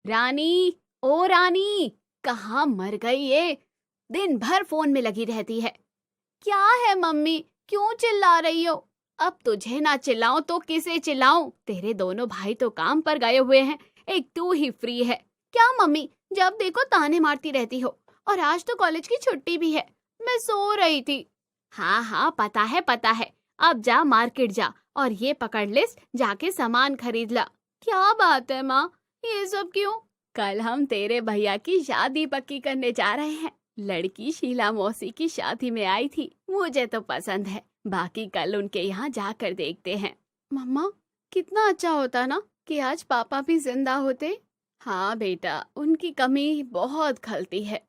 रानी, ओ रानी, कहाँ मर गई ये? दिन भर फोन में लगी रहती है। क्या है मम्मी, क्यों चिल्ला रही हो? अब तुझे ना चिल्लाऊं तो किसे चिल्लाऊं? तेरे दोनों भाई तो काम पर गए हुए हैं, एक तू ही फ्री है। क्या मम्मी, जब देखो ताने मारती रहती हो। और आज तो कॉलेज की छुट्टी भी है, मैं सो रही थी। हाँ हाँ, पता है पता है। अब जा मार्केट जा और ये पकड़ लिस्ट, जाके सामान खरीद ला। क्या बात है माँ, ये सब क्यों? कल हम तेरे भैया की शादी पक्की करने जा रहे हैं। लड़की शीला मौसी की शादी में आई थी, मुझे तो पसंद है। बाकी कल उनके यहाँ जाकर देखते हैं। मम्मा, कितना अच्छा होता ना कि आज पापा भी जिंदा होते। हाँ बेटा, उनकी कमी बहुत खलती है।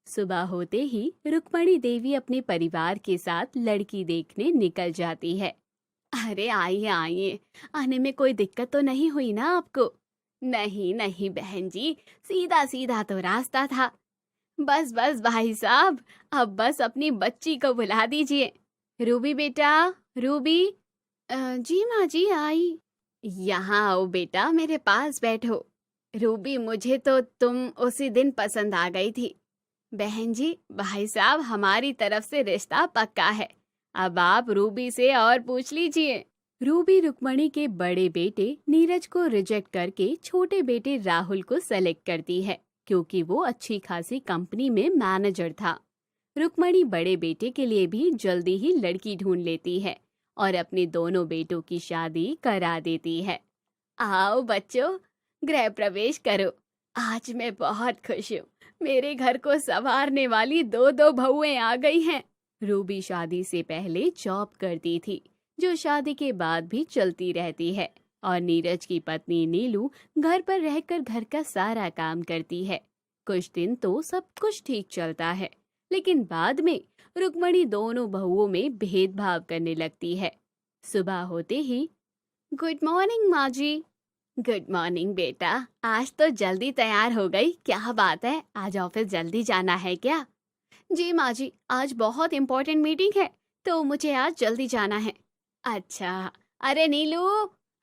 सुबह होते ही रुक्मणी देवी अपने परिवार के साथ लड़की देखने निकल जाती है। अरे आइए आइए, आने में कोई दिक्कत तो नहीं हुई ना आपको? नहीं नहीं बहन जी, सीधा सीधा तो रास्ता था। बस बस भाई साहब, अब बस अपनी बच्ची को बुला दीजिए। रूबी बेटा, रूबी। जी माँ जी, आई। यहाँ आओ बेटा, मेरे पास बैठो। रूबी, मुझे तो तुम उसी दिन पसंद आ गई थी। बहन जी, भाई साहब, हमारी तरफ से रिश्ता पक्का है। अब आप रूबी से और पूछ लीजिए। रूबी रुक्मणी के बड़े बेटे नीरज को रिजेक्ट करके छोटे बेटे राहुल को सेलेक्ट करती है, क्योंकि वो अच्छी खासी कंपनी में मैनेजर था। रुक्मणी बड़े बेटे के लिए भी जल्दी ही लड़की ढूंढ लेती है और अपने दोनों बेटों की शादी करा देती है। आओ बच्चों, गृह प्रवेश करो। आज मैं बहुत खुश हूँ, मेरे घर को संवारने वाली दो दो बहुएं आ गई हैं। रूबी शादी से पहले जॉब करती थी, जो शादी के बाद भी चलती रहती है। और नीरज की पत्नी नीलू घर पर रहकर घर का सारा काम करती है। कुछ दिन तो सब कुछ ठीक चलता है, लेकिन बाद में रुक्मणी दोनों बहुओं में भेदभाव करने लगती है। सुबह होते ही, गुड मॉर्निंग माँ जी। गुड मॉर्निंग बेटा, आज तो जल्दी तैयार हो गई, क्या बात है, आज ऑफिस जल्दी जाना है क्या? जी माँ जी, आज बहुत इम्पोर्टेंट मीटिंग है, तो मुझे आज जल्दी जाना है। अच्छा, अरे नीलू,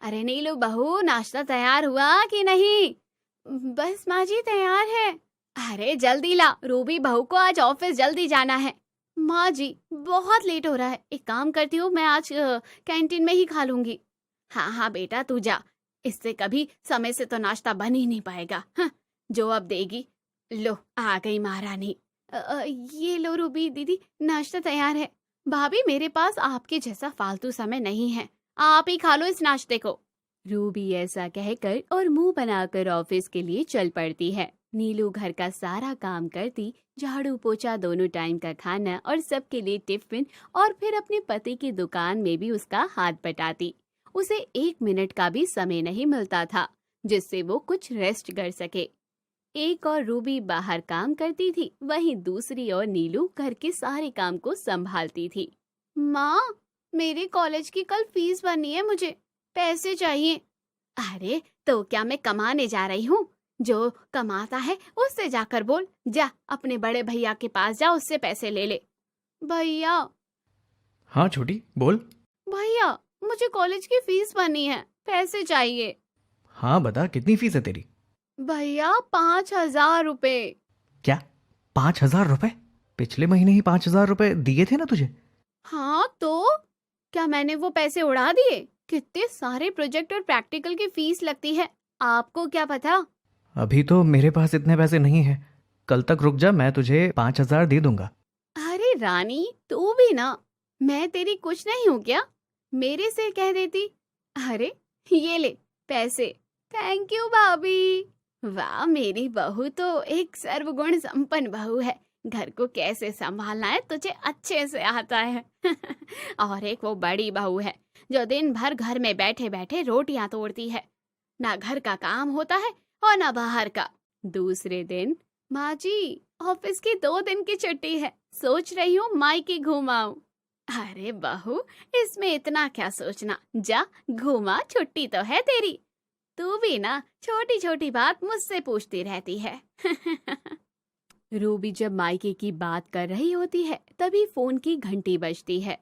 अरे नीलू बहू, नाश्ता तैयार हुआ कि नहीं? बस माँ जी, तैयार है। अरे जल्दी ला, रूबी बहू को आज ऑफिस जल्दी जाना है। माँ जी, बहुत लेट हो रहा है, एक काम करती हूँ, मैं आज कैंटीन में ही खा लूंगी। हाँ हाँ बेटा, तू जा, इससे कभी समय से तो नाश्ता बन ही नहीं पाएगा। हाँ, जो अब देगी। लो, आ गई महारानी। ये लो रूबी दीदी, नाश्ता तैयार है। भाभी, मेरे पास आपके जैसा फालतू समय नहीं है, आप ही खा लो इस नाश्ते को। रूबी ऐसा कहकर और मुंह बनाकर ऑफिस के लिए चल पड़ती है। नीलू घर का सारा काम करती, झाड़ू पोछा, दोनों टाइम का खाना और सबके लिए टिफिन, और फिर अपने पति की दुकान में भी उसका हाथ बटाती। उसे 1 मिनट का भी समय नहीं मिलता था जिससे वो कुछ रेस्ट कर सके। एक और रूबी बाहर काम करती थी, वहीं दूसरी ओर नीलू घर के सारे काम को संभालती थी। माँ, मेरे कॉलेज की कल फीस भरनी है, मुझे पैसे चाहिए। अरे, तो क्या मैं कमाने जा रही हूँ? जो कमाता है उससे जाकर बोल, जा अपने बड़े भैया के पास जा, उससे पैसे ले ले। भैया। हाँ छोटी, बोल। भैया, मुझे कॉलेज की फीस भरनी है, पैसे चाहिए। हाँ बता, कितनी फीस है तेरी? भैया, 5,000 रुपए। क्या? 5,000 रुपए? पिछले महीने ही 5,000 रुपए दिए थे ना तुझे। हाँ तो क्या मैंने वो पैसे उड़ा दिए? कितने सारे प्रोजेक्ट और प्रैक्टिकल की फीस लगती है, आपको क्या पता? अभी तो मेरे पास इतने पैसे नहीं है, कल तक रुक जा, मैं तुझे 5,000 दे दूंगा। अरे रानी, तू भी ना, मैं तेरी कुछ नहीं हूँ क्या? मेरे से कह देती। अरे, ये ले पैसे। थैंक यू भाभी। वाह, मेरी बहू तो एक सर्वगुण संपन्न बहू है, घर को कैसे संभालना है तुझे अच्छे से आता है। और एक वो बड़ी बहू है जो दिन भर घर में बैठे बैठे रोटियां तोड़ती है, ना घर का काम होता है और ना बाहर का। दूसरे दिन, माँ जी, ऑफिस की 2 दिन की छुट्टी है, सोच रही हूँ मायके घुमाऊं। अरे बहू, इसमें इतना क्या सोचना, जा घुमा, छुट्टी तो है तेरी। तू भी ना छोटी छोटी बात मुझसे पूछती रहती है। रूबी जब मायके की बात कर रही होती है, तभी फोन की घंटी बजती है।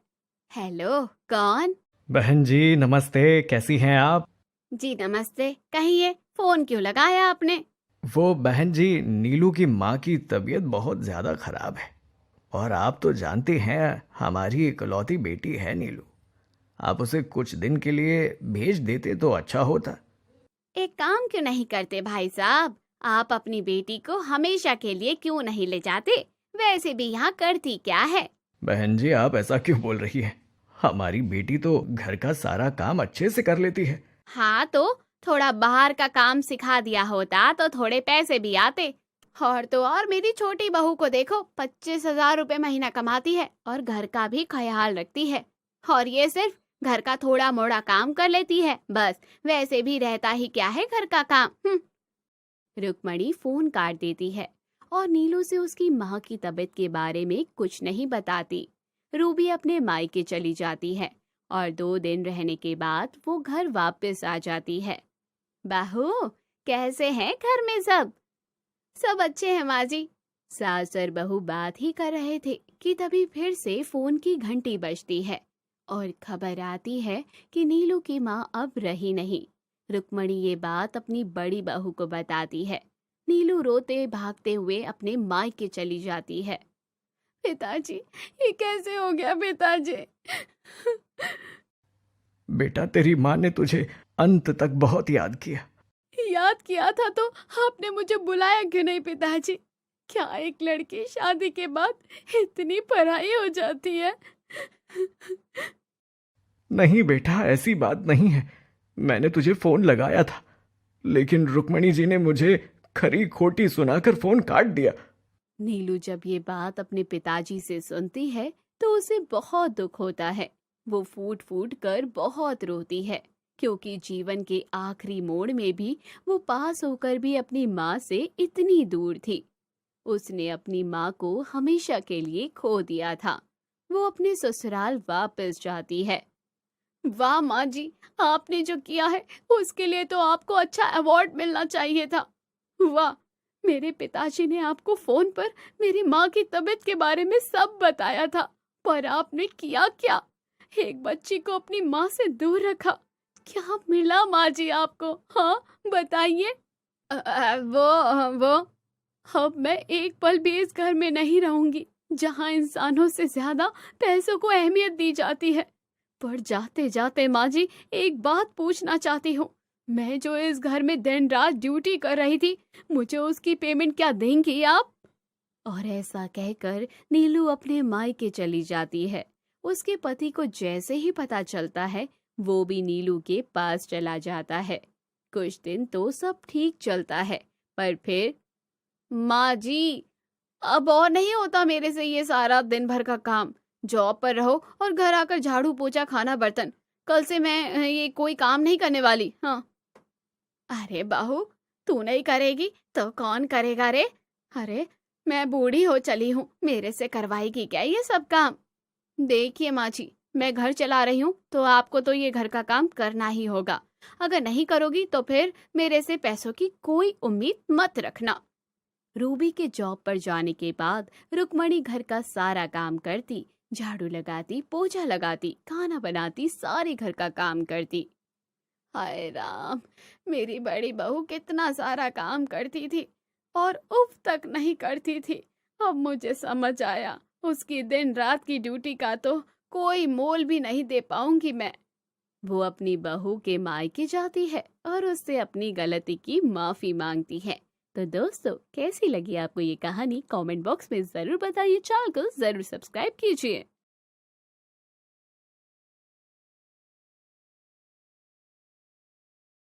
हेलो, कौन? बहन जी नमस्ते, कैसी हैं आप? जी नमस्ते, कहिए, फोन क्यों लगाया आपने? वो बहन जी, नीलू की माँ की तबीयत बहुत ज़्यादा खराब है और आप तो जानते हैं हमारी इकलौती बेटी है नीलू। आप उसे कुछ दिन के लिए भेज देते तो अच्छा होता। एक काम क्यों नहीं करते भाई साहब? आप अपनी बेटी को हमेशा के लिए क्यों नहीं ले जाते? वैसे भी यहाँ करती क्या है? बहन जी, आप ऐसा क्यों बोल रही हैं? हमारी बेटी तो घर का सारा काम अच्छे से कर लेती है। हाँ तो थोड़ा बाहर का काम सिखा दिया होता तो थोड़े पैसे भी आते। और तो और मेरी छोटी बहू को देखो, 25,000 रुपए महीना कमाती है और घर का भी ख्याल रखती है। और ये सिर्फ घर का थोड़ा मोड़ा काम कर लेती है बस। वैसे भी रहता ही क्या है घर का काम। रुक्मणी फोन काट देती है और नीलू से उसकी माँ की तबीयत के बारे में कुछ नहीं बताती। रूबी अपने मायके चली जाती है और 2 दिन रहने के बाद वो घर वापस आ जाती है। बहू, कैसे हैं घर में सब? सब अच्छे हैं माँ जी। सास और बहू बात ही कर रहे थे कि तभी फिर से फोन की घंटी बजती है और खबर आती है कि नीलू की माँ अब रही नहीं। रुक्मणी ये बात अपनी बड़ी बहू को बताती है। नीलू रोते भागते हुए अपने मायके चली जाती है। पिताजी, ये कैसे हो गया पिताजी? बेटा, तेरी माँ ने तुझे अंत तक बहुत याद किया। याद किया था तो आपने मुझे बुलाया क्यों नहीं पिताजी? क्या एक लड़की शादी के बाद इतनी पराई हो जाती है? नहीं बेटा, ऐसी बात नहीं है। मैंने तुझे फोन लगाया था, लेकिन रुक्मणी जी ने मुझे खरी खोटी सुनाकर फोन काट दिया। नीलू जब ये बात अपने पिताजी से सुनती है तो उसे बहुत दुख होता है। वो फूट फूट कर बहुत रोती है क्योंकि जीवन के आखिरी मोड़ में भी वो पास होकर भी अपनी माँ से इतनी दूर थी। उसने अपनी माँ को हमेशा के लिए खो दिया था। वो अपने ससुराल वापस जाती है। वाह माँ जी, आपने जो किया है उसके लिए तो आपको अच्छा अवार्ड मिलना चाहिए था। वाह, मेरे पिताजी ने आपको फोन पर मेरी माँ की तबीयत के बारे में सब बताया था, पर आपने किया क्या? एक बच्ची को अपनी माँ से दूर रखा। क्या मिला माँ जी आपको? हाँ बताइए। वो अब मैं एक पल भी इस घर में नहीं रहूंगी जहाँ इंसानों से ज्यादा पैसों को अहमियत दी जाती है। पर जाते जाते माँ जी, एक बात पूछना चाहती हूँ। मैं जो इस घर में दिन रात ड्यूटी कर रही थी, मुझे उसकी पेमेंट क्या देंगी आप? और ऐसा कहकर नीलू अपने मायके चली जाती है। उसके पति को जैसे ही पता चलता है, वो भी नीलू के पास चला जाता है। कुछ दिन तो सब ठीक चलता है, पर फिर माँ जी, अब और नहीं होता मेरे से ये सारा दिन भर का काम। जॉब पर रहो और घर आकर झाड़ू पोछा खाना बर्तन। कल से मैं ये कोई काम नहीं करने वाली। हाँ। अरे बहू, तू नहीं करेगी तो कौन करेगा रे? अरे, मैं बूढ़ी हो चली हूँ, मेरे से करवाएगी क्या ये सब काम? देखिए माँ जी, मैं घर चला रही हूँ तो आपको तो ये घर का काम करना ही होगा। अगर नहीं करोगी तो फिर मेरे से पैसों की कोई उम्मीद मत रखना। रूबी के जॉब पर जाने के बाद रुक्मणी घर का सारा काम करती, झाड़ू लगाती, पोछा लगाती, खाना बनाती, सारे घर का काम करती। हाय राम, मेरी बड़ी बहू कितना सारा काम करती थी और उफ तक नहीं करती थी। अब मुझे समझ आया, उसकी दिन रात की ड्यूटी का तो कोई मोल भी नहीं दे पाऊंगी मैं। वो अपनी बहू के मायके जाती है और उससे अपनी गलती की माफी मांगती है। तो दोस्तों, कैसी लगी आपको ये कहानी? कमेंट बॉक्स में जरूर बताइए। चैनल को जरूर सब्सक्राइब कीजिए।